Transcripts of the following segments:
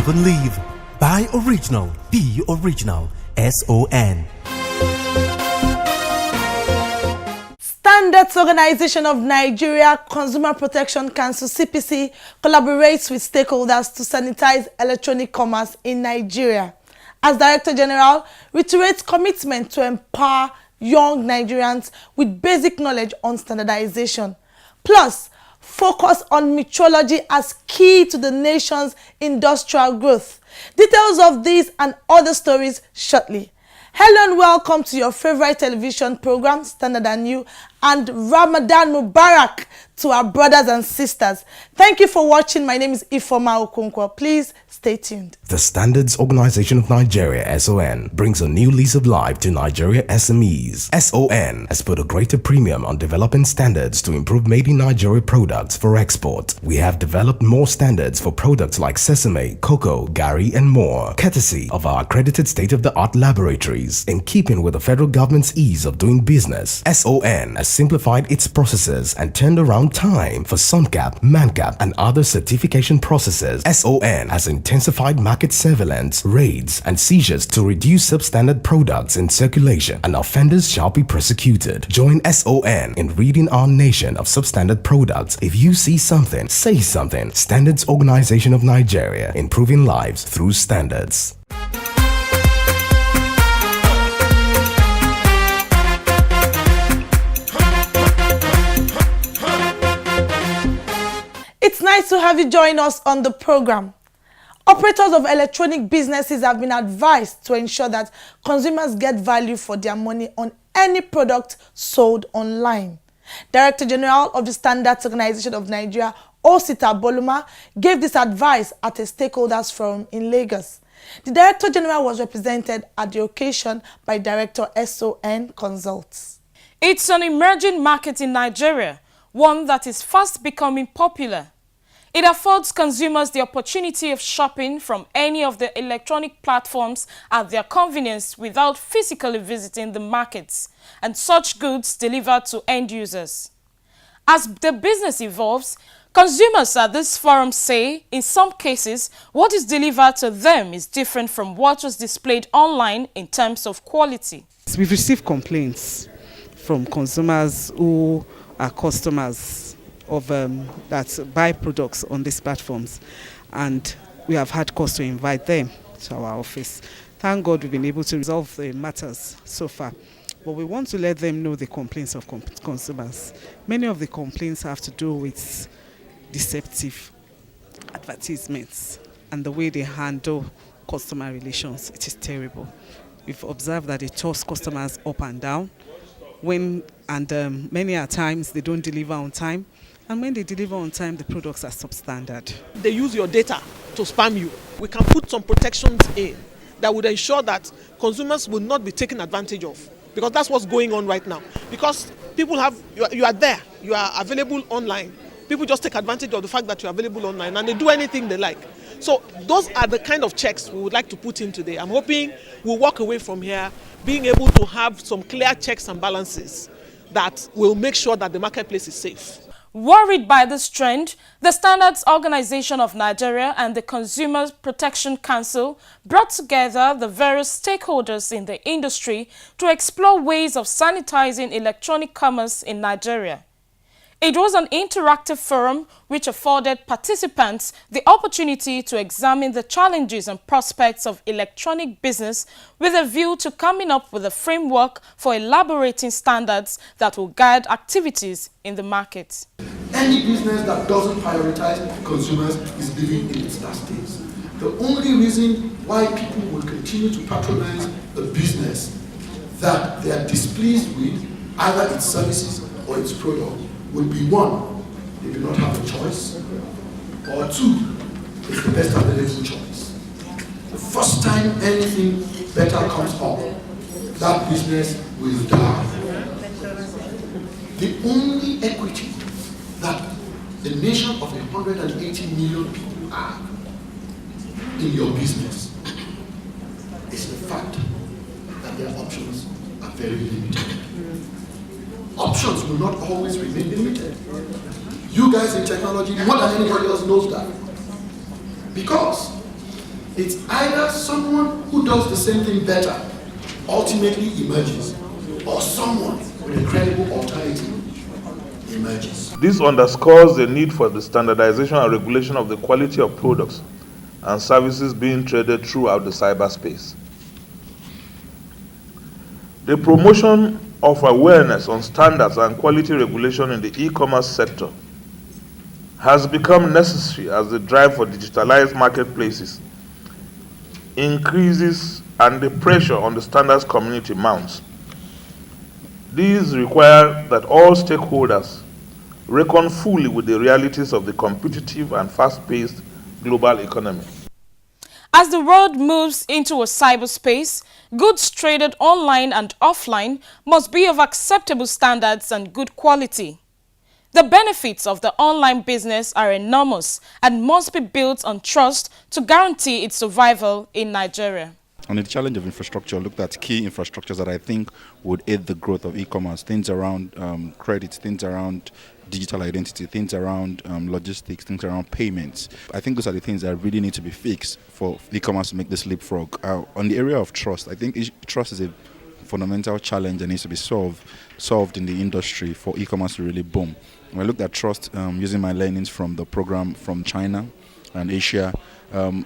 Live and Live. Buy original. Be original. SON. Standards Organization of Nigeria Consumer Protection Council (CPC) collaborates with stakeholders to sanitize electronic commerce in Nigeria. As Director General, reiterates commitment to empower young Nigerians with basic knowledge on standardization, plus focus on metrology as key to the nation's industrial growth. Details of these and other stories shortly. Hello and welcome to your favorite television program, Standard and You, and Ramadan Mubarak to our brothers and sisters. Thank you for watching. My name is Ifoma Okonkwo. Please stay tuned. The Standards Organization of Nigeria, SON, brings a new lease of life to Nigeria SMEs. SON has put a greater premium on developing standards to improve made in Nigeria products for export. We have developed more standards for products like sesame, cocoa, gari, and more, courtesy of our accredited state-of-the-art laboratories. In keeping with the federal government's ease of doing business, SON has simplified its processes and turned around time for SUNCAP, MANCAP, and other certification processes. SON has intensified market surveillance, raids, and seizures to reduce substandard products in circulation, and offenders shall be prosecuted. Join SON in ridding our nation of substandard products. If you see something, say something. Standards Organization of Nigeria, improving lives through standards. It's nice to have you join us on the program. Operators of electronic businesses have been advised to ensure that consumers get value for their money on any product sold online. Director General of the Standards Organization of Nigeria, Osita Boluma, gave this advice at a stakeholders forum in Lagos. The Director General was represented at the occasion by Director SON Consults. It's an emerging market in Nigeria, one that is fast becoming popular. It affords consumers the opportunity of shopping from any of the electronic platforms at their convenience without physically visiting the markets, and such goods delivered to end users. As the business evolves, consumers at this forum say, in some cases, what is delivered to them is different from what was displayed online in terms of quality. We've received complaints from consumers who are customers of that buy products on these platforms, and we have had cause to invite them to our office. Thank God we've been able to resolve the matters so far, but we want to let them know the complaints of consumers. Many of the complaints have to do with deceptive advertisements and the way they handle customer relations. It is terrible. We've observed that they toss customers up and down many a times they don't deliver on time, and when they deliver on time, the products are substandard. They use your data to spam you. We can put some protections in that would ensure that consumers will not be taken advantage of, because that's what's going on right now. Because people you are there, you are available online. People just take advantage of the fact that you're available online, and they do anything they like. So those are the kind of checks we would like to put in today. I'm hoping we'll walk away from here being able to have some clear checks and balances that will make sure that the marketplace is safe. Worried by this trend, the Standards Organization of Nigeria and the Consumer Protection Council brought together the various stakeholders in the industry to explore ways of sanitizing electronic commerce in Nigeria. It was an interactive forum which afforded participants the opportunity to examine the challenges and prospects of electronic business with a view to coming up with a framework for elaborating standards that will guide activities in the market. Any business that doesn't prioritize consumers is living in its last days. The only reason why people will continue to patronize a business that they are displeased with, either its services or its product, would be one, they do not have a choice, or two, it's the best available choice. The first time anything better comes up, that business will die. The only equity that the nation of 180 million people have in your business is the fact that their options are very limited. Options will not always remain limited. You guys in technology, more than anybody else, knows that. Because It's either someone who does the same thing better ultimately emerges, or someone with a credible alternative emerges. This underscores the need for the standardization and regulation of the quality of products and services being traded throughout the cyberspace. The promotion of awareness on standards and quality regulation in the e-commerce sector has become necessary as the drive for digitalized marketplaces increases and the pressure on the standards community mounts. These require that all stakeholders reckon fully with the realities of the competitive and fast-paced global economy. As the world moves into a cyberspace, goods traded online and offline must be of acceptable standards and good quality. The benefits of the online business are enormous and must be built on trust to guarantee its survival in Nigeria. On the challenge of infrastructure, looked at key infrastructures that I think would aid the growth of e-commerce, things around credit, things around digital identity, things around logistics, things around payments. I think those are the things that really need to be fixed for e-commerce to make this leapfrog. On the area of trust, I think trust is a fundamental challenge that needs to be solved in the industry for e-commerce to really boom. When I looked at trust using my learnings from the program from China and Asia,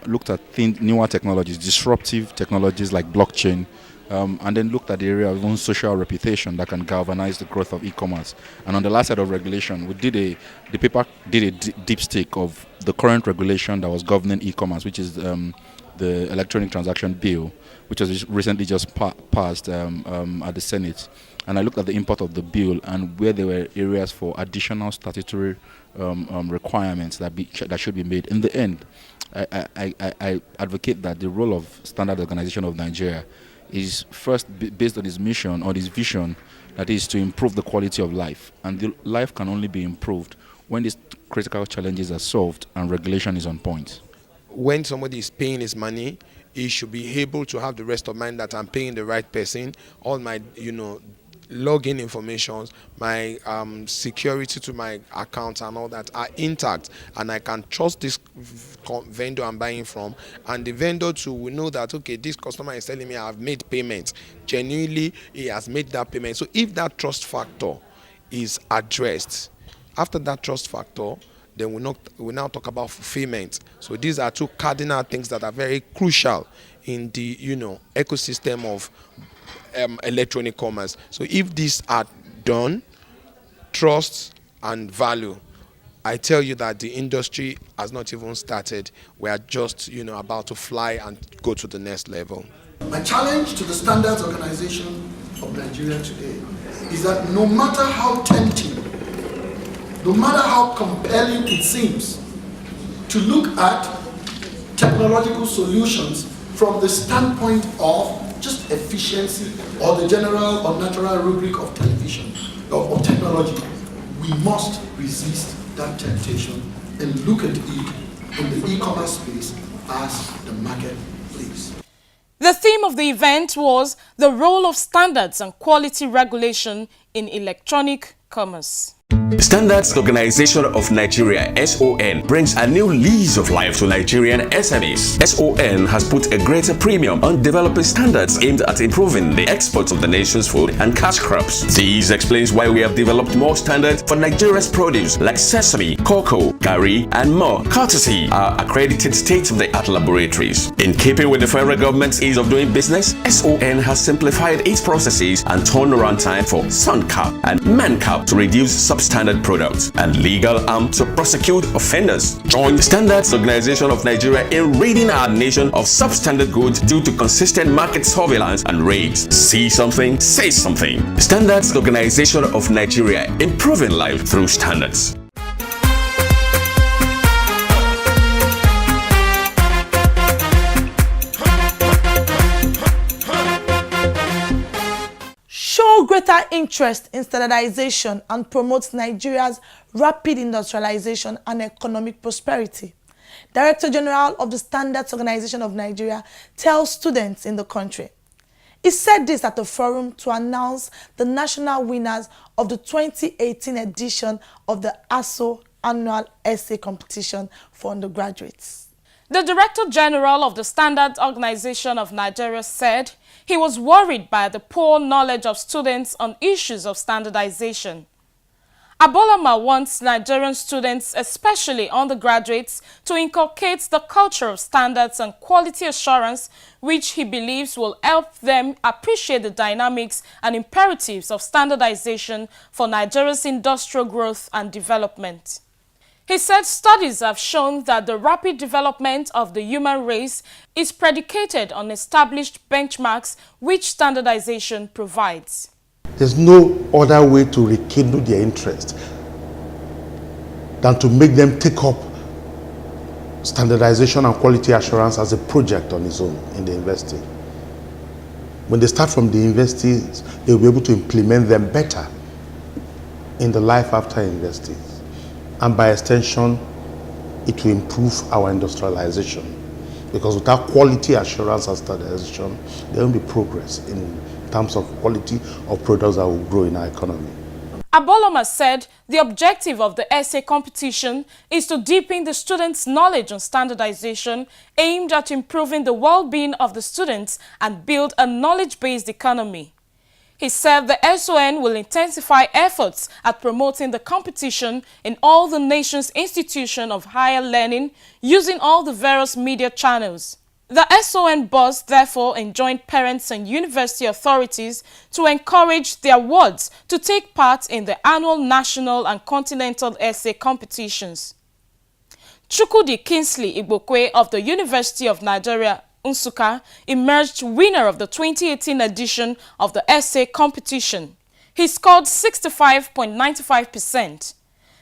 looked at newer technologies, disruptive technologies like blockchain, and then looked at the area of even social reputation that can galvanize the growth of e-commerce. And on the last side of regulation, the paper did a dipstick of the current regulation that was governing e-commerce, which is the Electronic Transaction Bill, which was recently just passed at the Senate. And I looked at the import of the bill and where there were areas for additional statutory requirements that should be made. In the end, I advocate that the role of Standard Organization of Nigeria is first based on its mission or its vision, that is to improve the quality of life. And the life can only be improved when these critical challenges are solved and regulation is on point. When somebody is paying his money, he should be able to have the rest of mind that I'm paying the right person. All my, login information, my security to my accounts and all that are intact, and I can trust this vendor I'm buying from, and the vendor too will know that, okay, this customer is telling me I've made payment. Genuinely, he has made that payment. So if that trust factor is addressed, after that trust factor, then we now talk about fulfillment. So these are two cardinal things that are very crucial in the ecosystem of electronic commerce. So if these are done, trust and value, I tell you that the industry has not even started. We are just about to fly and go to the next level. My challenge to the Standards Organization of Nigeria today is that no matter how tempting, no matter how compelling it seems to look at technological solutions from the standpoint of just efficiency or the general or natural rubric of television or technology, we must resist that temptation and look at it in the e-commerce space as the marketplace. The theme of the event was the role of standards and quality regulation in electronic commerce. Standards Organization of Nigeria (SON) brings a new lease of life to Nigerian SMEs. SON has put a greater premium on developing standards aimed at improving the exports of the nation's food and cash crops. This explains why we have developed more standards for Nigeria's produce like sesame, cocoa, garri, and more, courtesy our accredited state-of-the-art laboratories. In keeping with the federal government's ease of doing business, SON has simplified its processes and turnaround time for SUNCAP and MANCAP to reduce substandard products and legal arm to prosecute offenders. Join the Standards Organization of Nigeria in ridding our nation of substandard goods due to consistent market surveillance and raids. See something, say something. Standards Organization of Nigeria, improving life through standards. Show greater interest in standardization and promote Nigeria's rapid industrialization and economic prosperity. Director General of the Standards Organization of Nigeria tells students in the country. He said this at a forum to announce the national winners of the 2018 edition of the ASO Annual Essay Competition for undergraduates. The Director General of the Standards Organization of Nigeria said he was worried by the poor knowledge of students on issues of standardization. Abolama wants Nigerian students, especially undergraduates, to inculcate the culture of standards and quality assurance, which he believes will help them appreciate the dynamics and imperatives of standardization for Nigeria's industrial growth and development. He said studies have shown that the rapid development of the human race is predicated on established benchmarks which standardization provides. There's no other way to rekindle their interest than to make them take up standardization and quality assurance as a project on its own in the university. When they start from the universities, they'll be able to implement them better in the life after university. And by extension, it will improve our industrialization. Because without quality assurance and standardization, there won't be progress in terms of quality of products that will grow in our economy. Abolama said the objective of the essay competition is to deepen the students' knowledge on standardization aimed at improving the well-being of the students and build a knowledge-based economy. He said the SON will intensify efforts at promoting the competition in all the nation's institutions of higher learning using all the various media channels. The SON boss therefore enjoined parents and university authorities to encourage their wards to take part in the annual national and continental essay competitions. Chukwudi Kingsley Igbokwe of the University of Nigeria, Nsukka, emerged winner of the 2018 edition of the essay competition. He scored 65.95%.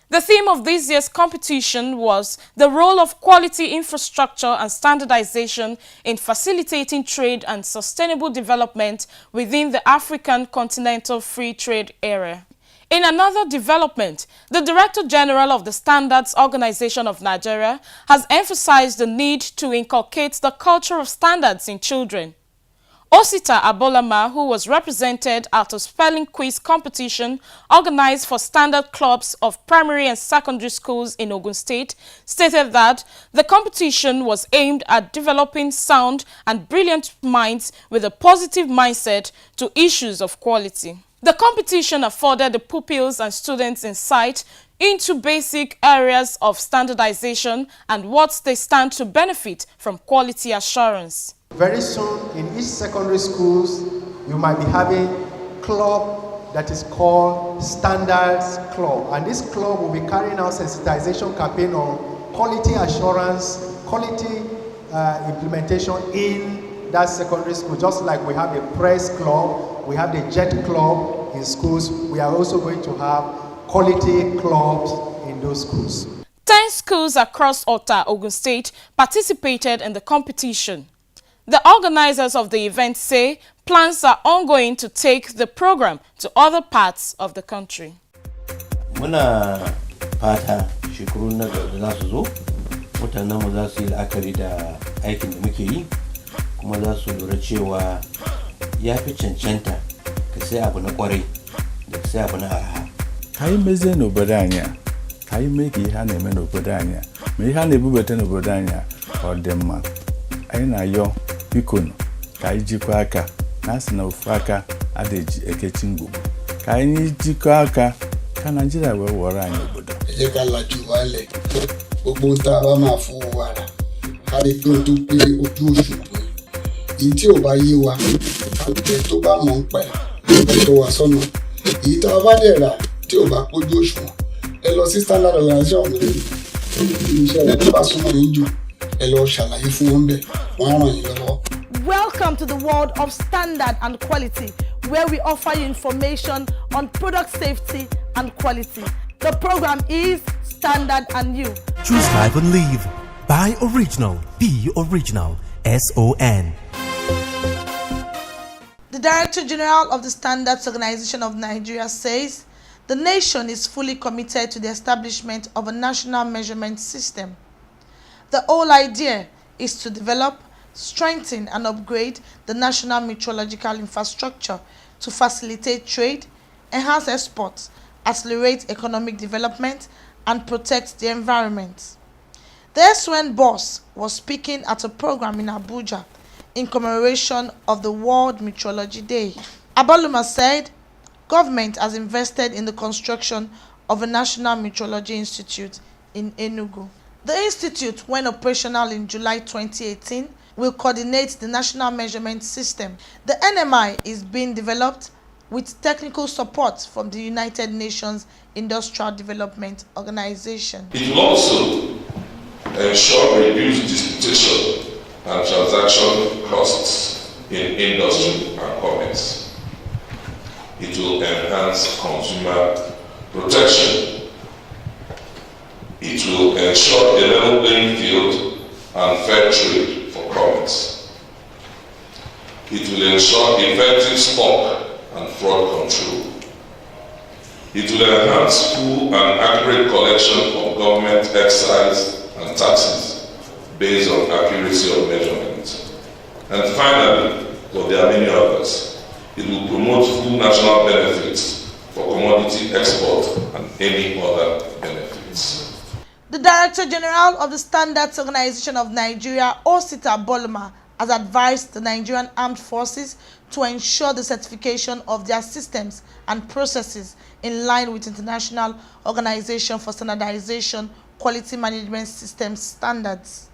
The theme of this year's competition was the role of quality infrastructure and standardization in facilitating trade and sustainable development within the African Continental Free Trade Area. In another development, the Director General of the Standards Organization of Nigeria has emphasized the need to inculcate the culture of standards in children. Osita Abolama, who was represented at a spelling quiz competition organized for standard clubs of primary and secondary schools in Ogun State, stated that the competition was aimed at developing sound and brilliant minds with a positive mindset to issues of quality. The competition afforded the pupils and students insight into basic areas of standardization and what they stand to benefit from quality assurance. Very soon in each secondary schools, you might be having a club that is called Standards Club. And this club will be carrying out sensitization campaign on quality assurance, quality implementation in that secondary school. Just like we have a press club, we have the jet club in schools, we are also going to have quality clubs in those schools. 10 schools across Ota, Ogun State participated in the competition. The organizers of the event say plans are ongoing to take the program to other parts of the country. Muna fata shekaru na da za su zo, mutanen mu za su yi la'akari da aikin da muke yi, kuma za su lura cewa ya fi cancanta ka sai abu na kwarai da ka sai abu na arha. Ka yi meze n'obodo anyị, ka yi mee ka ihe a na-eme n'obodo anyị, ma ihe a na-ebubata n'obodo anyị ọ dị mma. Anyị na-ayọ bikono ka anyị jikọọ aka na asị na ofu aka adịghị ekechi ngwugwu. Ka anyị jikọọ aka ka Nigeria wee wọrọ anyị obodo. Ẹ jẹ́ ká lajú wálẹ̀ gbogbo tá a bá máa fún wa rà ká lè pé tó pé ojú òṣùwọ̀n èyí tí ò bá yé wa àgbẹ̀ tó bá mọ̀ ń pẹ́ ẹ̀ tó wà sọ́nà èyí tá a bá dẹ̀ rà tí ò bá pójú òṣùwọ̀n ẹ lọ sí standard organization mi iṣẹ́ rẹ̀ tó bá súnmọ́ yín jù ẹ lọ ṣàlàyé fún wọn bẹ́ẹ̀ wọ́n á ràn yín lọ́wọ́. Welcome to the world of standard and quality, where we offer you information on product safety and quality. The program is Standard and You. Choose life and live. Buy original. Be original. SON. The Director General of the Standards Organization of Nigeria says the nation is fully committed to the establishment of a national measurement system. The whole idea is to develop, strengthen and upgrade the national metrological infrastructure to facilitate trade, enhance exports, accelerate economic development and protect the environment. The SON boss was speaking at a program in Abuja in commemoration of the World Meteorology Day. Abaluma said government has invested in the construction of a National Meteorology Institute in Enugu. The institute, when operational in July 2018, will coordinate the national measurement system. The NMI is being developed with technical support from the United Nations Industrial Development Organization. It will also ensure reduced disputation and transaction costs in industry and commerce. It will enhance consumer protection. It will ensure a level playing field and fair trade for commerce. It will ensure effective stock and fraud control. It will enhance full and accurate collection of government excise and taxes based on accuracy of measurement. And finally, though there are many others, it will promote full national benefits for commodity export and any other benefits. The Director General of the Standards Organization of Nigeria, Osita Boluma, has advised the Nigerian Armed Forces to ensure the certification of their systems and processes in line with International Organization for Standardization Quality Management Systems standards.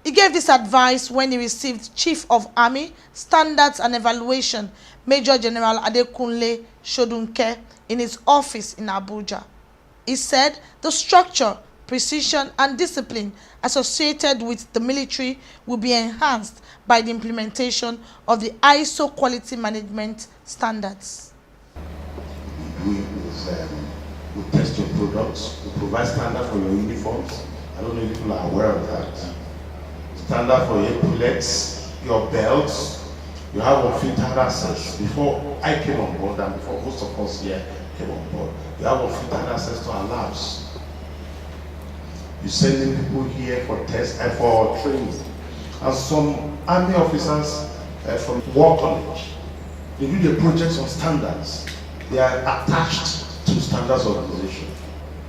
He gave this advice when he received Chief of Army Standards and Evaluation, Major General Adekunle Sodunke, in his office in Abuja. He said the structure, precision and discipline associated with the military will be enhanced by the implementation of the ISO quality management standards. We test your products, we provide standard for your uniforms. I don't know if people are aware of that. Standard for your epaulets, your belts. You have unfiltered access. Before I came on board and before most of us here came on board, you have unfiltered access to our labs. You're sending people here for tests and for training. And some army officers from War College, they do the projects on standards. They are attached to standards organization.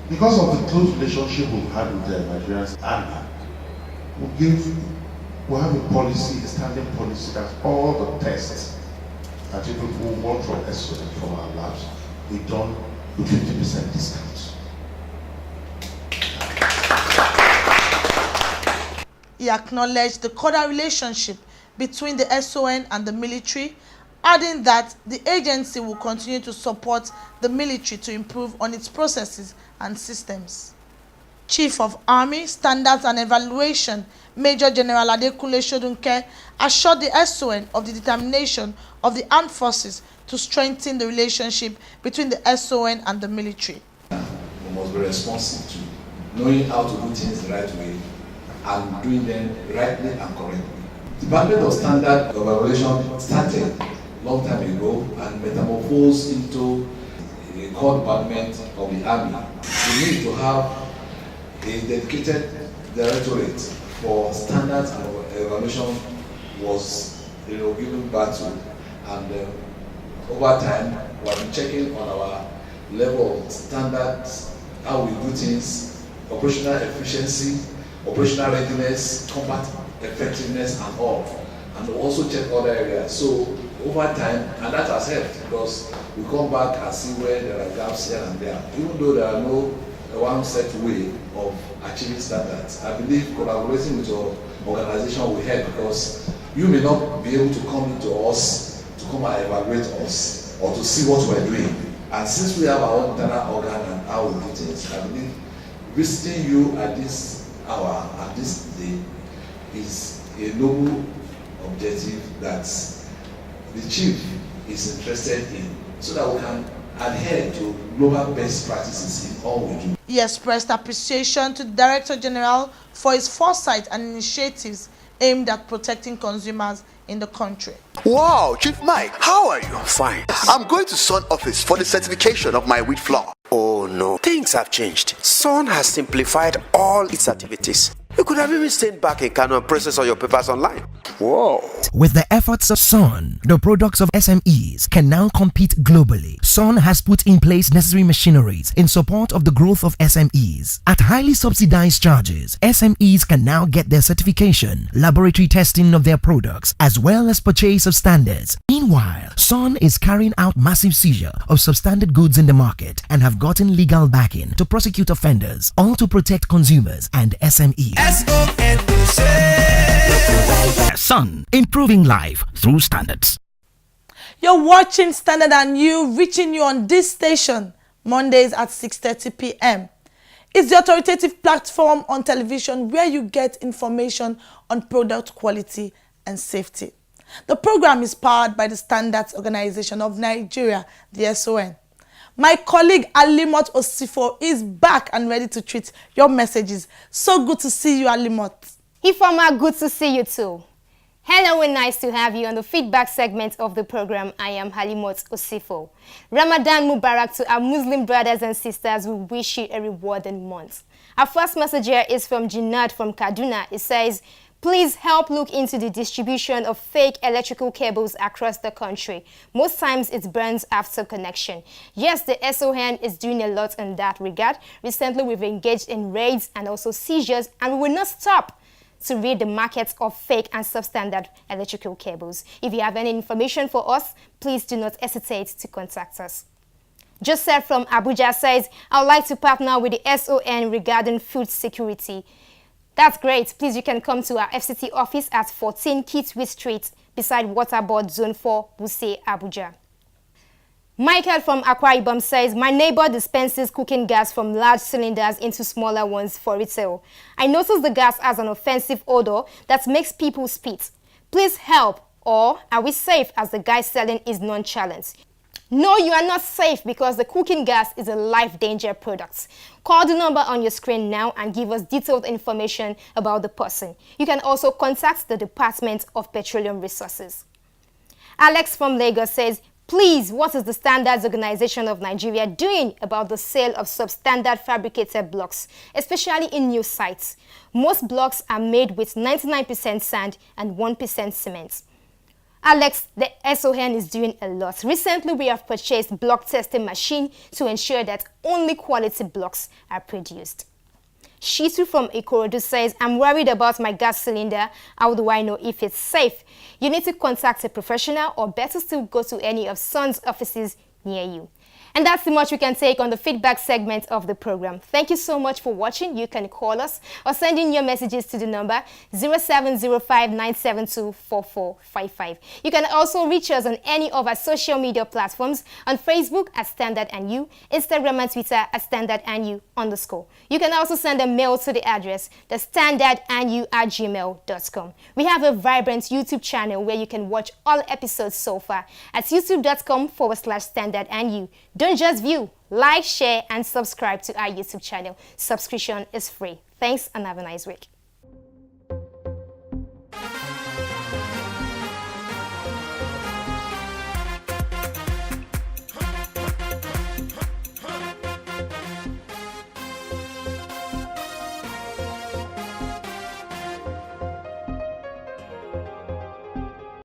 Because of the close relationship we've had with the Nigerian army, we have a policy, a standing policy that all the tests that people who want from SON from our labs, we done with 50% discount. He acknowledged the cordial relationship between the SON and the military, adding that the agency will continue to support the military to improve on its processes and systems. Chief of Army Standards and Evaluation, Major General Adekunle Sodunke, assured the SON of the determination of the armed forces to strengthen the relationship between the SON and the military. We must be responsive to knowing how to do things the right way and doing them rightly and correctly. The Department of Standard Evaluation started a long time ago and metamorphosed into a core department of the Army. We need to have a dedicated directorate for standards and evaluation was given birth to, and over time we have been checking on our level of standards, how we do things, operational efficiency, operational readiness, combat effectiveness and all, and we also check other areas. So over time, and that has helped because we come back and see where there are gaps here and there, even though there are no one set way of achieving standards. I believe collaborating with your organization will help because you may not be able to come into us to come and evaluate us or to see what we're doing. And since we have our own internal organ and how we do things, I believe visiting you at this hour, at this day, is a noble objective that the chief is interested in so that we can adhere to global best practices in all we do. He expressed appreciation to the Director General for his foresight and initiatives aimed at protecting consumers in the country. Wow, Chief Mike, how are you? Fine. I'm going to Sun office for the certification of my wheat flour. Oh no, things have changed. Sun has simplified all its activities. You could have even stayed back in Kano and processed all your papers online. Whoa. With the efforts of Sun, the products of SMEs can now compete globally. Sun has put in place necessary machineries in support of the growth of SMEs. At highly subsidized charges, SMEs can now get their certification, laboratory testing of their products, as well as purchase of standards. Meanwhile, Sun is carrying out massive seizure of substandard goods in the market and have gotten legal backing to prosecute offenders, all to protect consumers and SMEs. Sun, improving life through standards. You're watching Standard and You, reaching you on this station Mondays at 6:30 p.m. It's the authoritative platform on television where you get information on product quality and safety. The program is powered by the Standards Organization of Nigeria, the SON. My colleague Alimot Osifo is back and ready to treat your messages. So good to see you, Alimot. Ifeoma, good to see you too. Hello and nice to have you on the feedback segment of the program. I am Halimot Osifo. Ramadan Mubarak to our Muslim brothers and sisters. We wish you a rewarding month. Our first message here is from Jinad from Kaduna. It says, please help look into the distribution of fake electrical cables across the country. Most times it burns after connection. Yes, the SON is doing a lot in that regard. Recently we've engaged in raids and also seizures, and we will not stop to read the markets of fake and substandard electrical cables. If you have any information for us, please do not hesitate to contact us. Joseph from Abuja says, I would like to partner with the SON regarding food security. That's great. Please, you can come to our FCT office at 14 Kitwe Street beside Waterboard Zone 4, Wuse, Abuja. Michael from Akwa Ibom says, my neighbor dispenses cooking gas from large cylinders into smaller ones for retail. I noticed the gas has an offensive odor that makes people spit. Please help, or are we safe as the guy selling is nonchalant? No, you are not safe because the cooking gas is a life danger product. Call the number on your screen now and give us detailed information about the person. You can also contact the Department of Petroleum Resources. Alex from Lagos says, please, what is the Standards Organization of Nigeria doing about the sale of substandard fabricated blocks, especially in new sites? Most blocks are made with 99% sand and 1% cement. Alex, the SON is doing a lot. Recently, we have purchased block testing machine to ensure that only quality blocks are produced. Shitu from Ikorodu says, I'm worried about my gas cylinder. How do I know if it's safe? You need to contact a professional, or better still go to any of Sun's offices near you. And that's the much we can take on the feedback segment of the program. Thank you so much for watching. You can call us or send in your messages to the number 0705-972-4455. You can also reach us on any of our social media platforms, on Facebook at Standard and You, Instagram and Twitter at Standard and You _. You can also send a mail to the address thestandardandyou@gmail.com. We have a vibrant YouTube channel where you can watch all episodes so far at youtube.com/Standard and You. Don't just view, like, share, and subscribe to our YouTube channel. Subscription is free. Thanks and have a nice week.